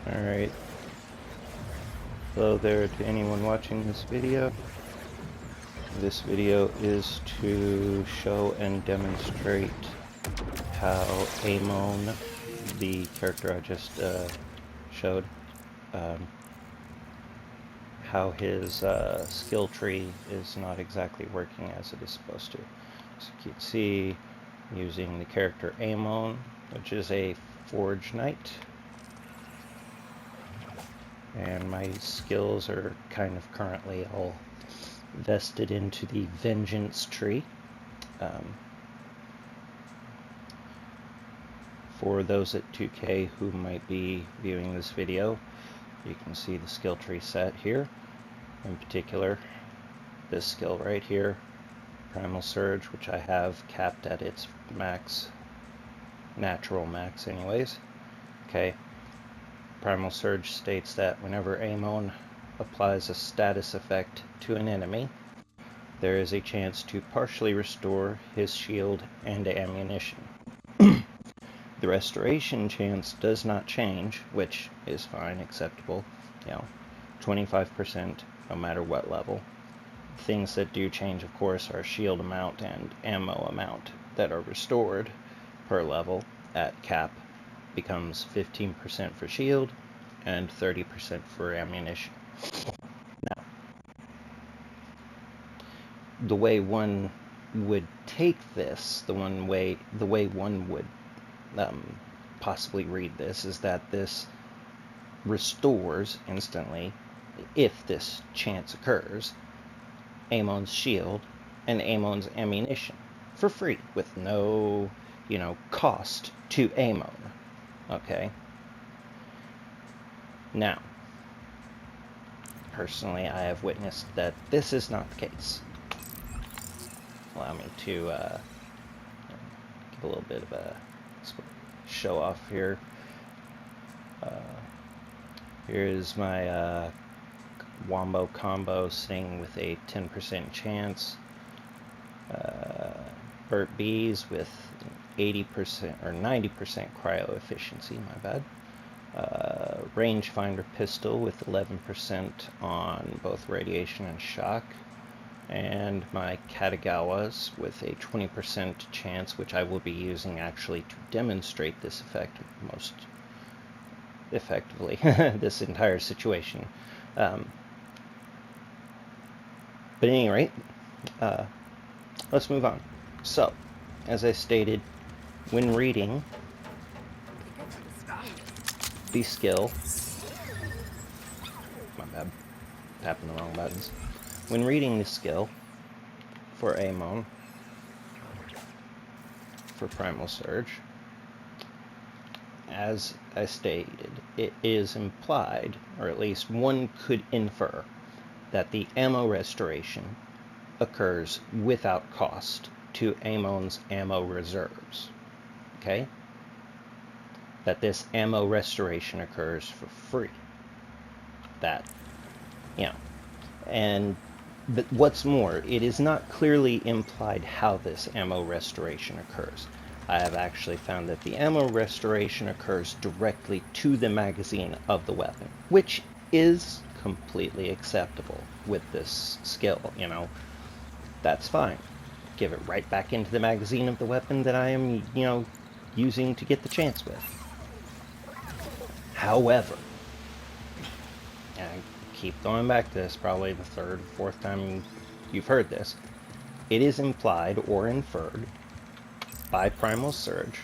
Alright, hello there to anyone watching this video. This video is to show and demonstrate how Amon, the character I just showed, how his skill tree is not exactly working as it is supposed to. So you can see, using the character Amon, which is a ForgeKnight. And my skills are kind of currently all vested into the Vengeance tree. For those at 2K who might be viewing this video, you can see the skill tree set here. In particular, this skill right here, Primal Surge, which I have capped at its max, natural max anyways. Okay. Primal Surge states that whenever Amon applies a status effect to an enemy, there is a chance to partially restore his shield and ammunition. The restoration chance does not change, which is fine, acceptable, 25% no matter what level. Things that do change, of course, are shield amount and ammo amount that are restored per level at cap. Becomes 15% for shield and 30% for ammunition. Now, the way one would take this, the way one would possibly read this, is that this restores instantly, if this chance occurs, Amon's shield and Amon's ammunition for free with no, cost to Amon. Okay. Now, personally, I have witnessed that this is not the case. Allow me to give a little bit of a show off here. Here's my Wombo combo sitting with a 10% chance. Burt Bees with 80% or 90% cryo efficiency, my bad. Rangefinder pistol with 11% on both radiation and shock. And my Katagawas with a 20% chance, which I will be using actually to demonstrate this effect most effectively, this entire situation. But at any rate, let's move on. So, as I stated, when reading the skill, my bad, tapping the wrong buttons. When reading the skill for Amon, for Primal Surge, as I stated, it is implied, or at least one could infer, that the ammo restoration occurs without cost to Amon's ammo reserves. Okay? That this ammo restoration occurs for free. That, but what's more, it is not clearly implied how this ammo restoration occurs. I have actually found that the ammo restoration occurs directly to the magazine of the weapon, which is completely acceptable with this skill, That's fine. Give it right back into the magazine of the weapon that I am, using to get the chance with. However, and I keep going back to this, probably the third, fourth time you've heard this, it is implied or inferred by Primal Surge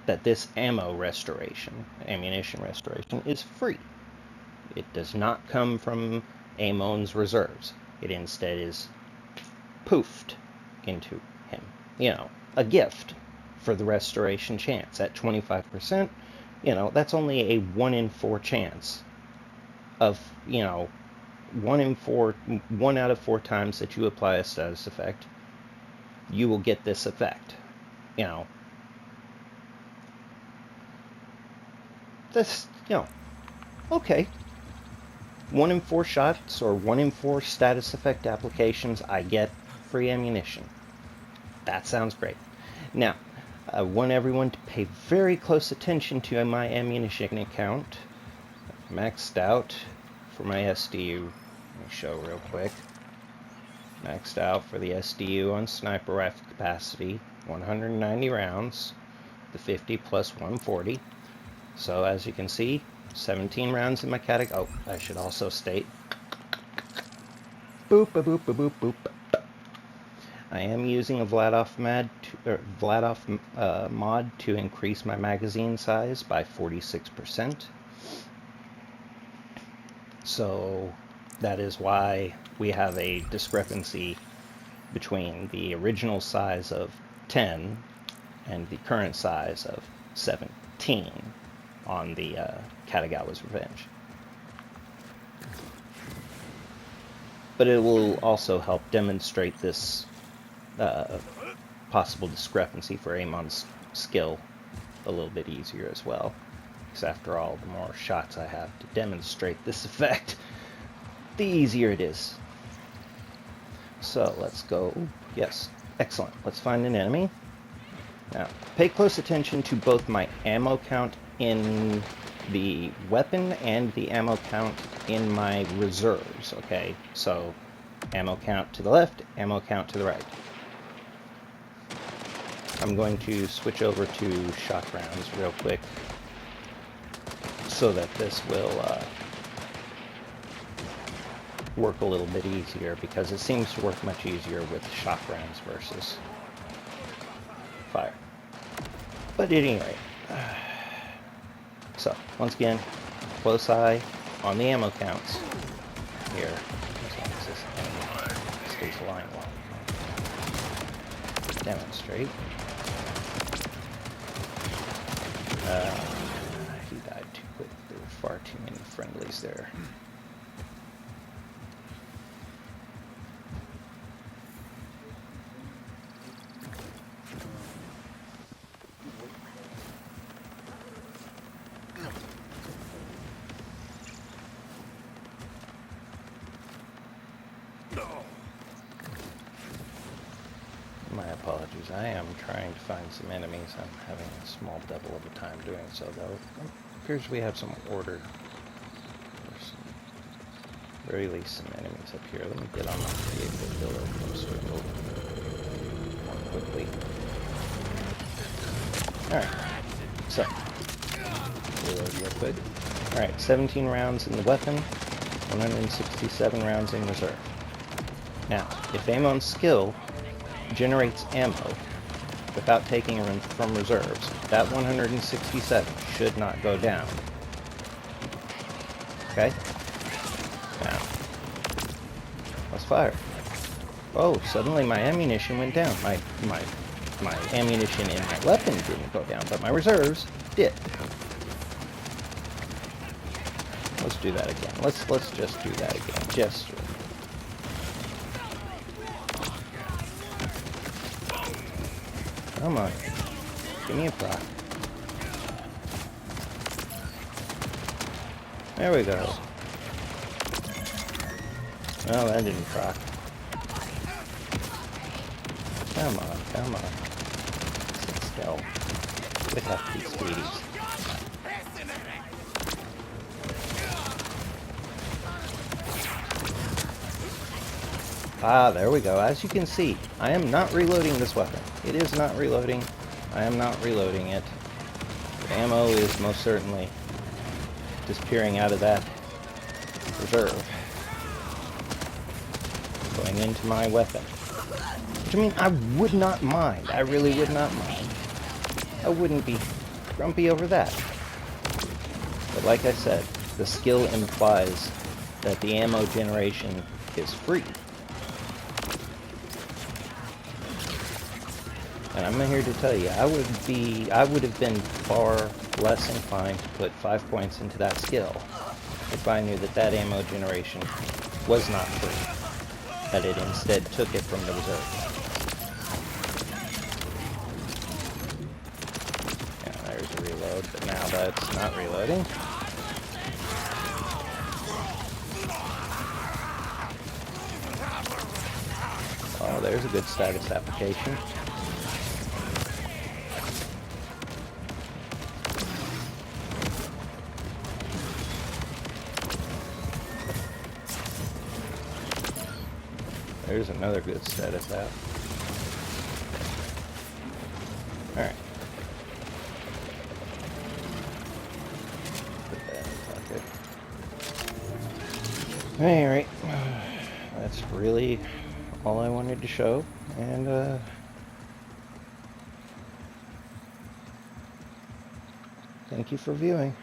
that this ammunition restoration is free. It does not come from Amon's reserves. It instead is poofed into him. A gift for the restoration chance at 25%. That's only a 1 in 4 chance of, 1 out of 4 times that you apply a status effect, you will get this effect. This, okay. 1 in 4 shots or 1 in 4 status effect applications, I get free ammunition. That sounds great. Now, I want everyone to pay very close attention to my ammunition account. Maxed out for my SDU. Let me show real quick. Maxed out for the SDU on sniper rifle capacity, 190 rounds, the 50 plus 140. So as you can see, 17 rounds in my Katagawa. Oh, I should also state, boop, boop, boop, boop, boop, boop. I am using a Vladoff mod to increase my magazine size by 46%. So that is why we have a discrepancy between the original size of 10 and the current size of 17 on the Katagawa's Revenge. But it will also help demonstrate this possible discrepancy for Amon's skill a little bit easier as well. Because after all, the more shots I have to demonstrate this effect, the easier it is. So let's go. Yes, excellent. Let's find an enemy. Now, pay close attention to both my ammo count in the weapon and the ammo count in my reserves, okay? So, ammo count to the left, ammo count to the right. I'm going to switch over to shock rounds real quick so that this will work a little bit easier, because it seems to work much easier with shock rounds versus fire. But at any rate, so once again, close eye on the ammo counts here, as long as this enemy stays aligned long enough. Demonstrate. He died too quick. There were far too many friendlies there. My apologies. I am trying to find some enemies. I'm having a small devil of a time doing so, though. It appears we have some order. There's some, very least some enemies up here. Let me get on my vehicle builder closer a little more quickly. Alright. So, reload real quick. Alright, 17 rounds in the weapon, 167 rounds in reserve. Now, if Amon's skill generates ammo without taking it from reserves, that 167 should not go down. Okay? Now, let's fire. Oh, suddenly my ammunition went down. My ammunition in my weapon didn't go down, but my reserves did. Let's do that again. Let's just do that again. Just come on. Give me a proc. There we go. Well, that didn't proc. Come on, come on. Sit still. Quit hefty speedies. Ah, there we go. As you can see, I am not reloading this weapon. It is not reloading. I am not reloading it. The ammo is most certainly disappearing out of that reserve. Going into my weapon. Which, I mean, I would not mind. I really would not mind. I wouldn't be grumpy over that. But like I said, the skill implies that the ammo generation is free. And I'm here to tell you, I would have been far less inclined to put 5 points into that skill if I knew that that ammo generation was not free, that it instead took it from the reserve. Yeah, there's a reload, but now that's not reloading. Oh, there's a good status application. There's another good set at that. Alright. Put that in the pocket. Alright. That's really all I wanted to show. And, thank you for viewing.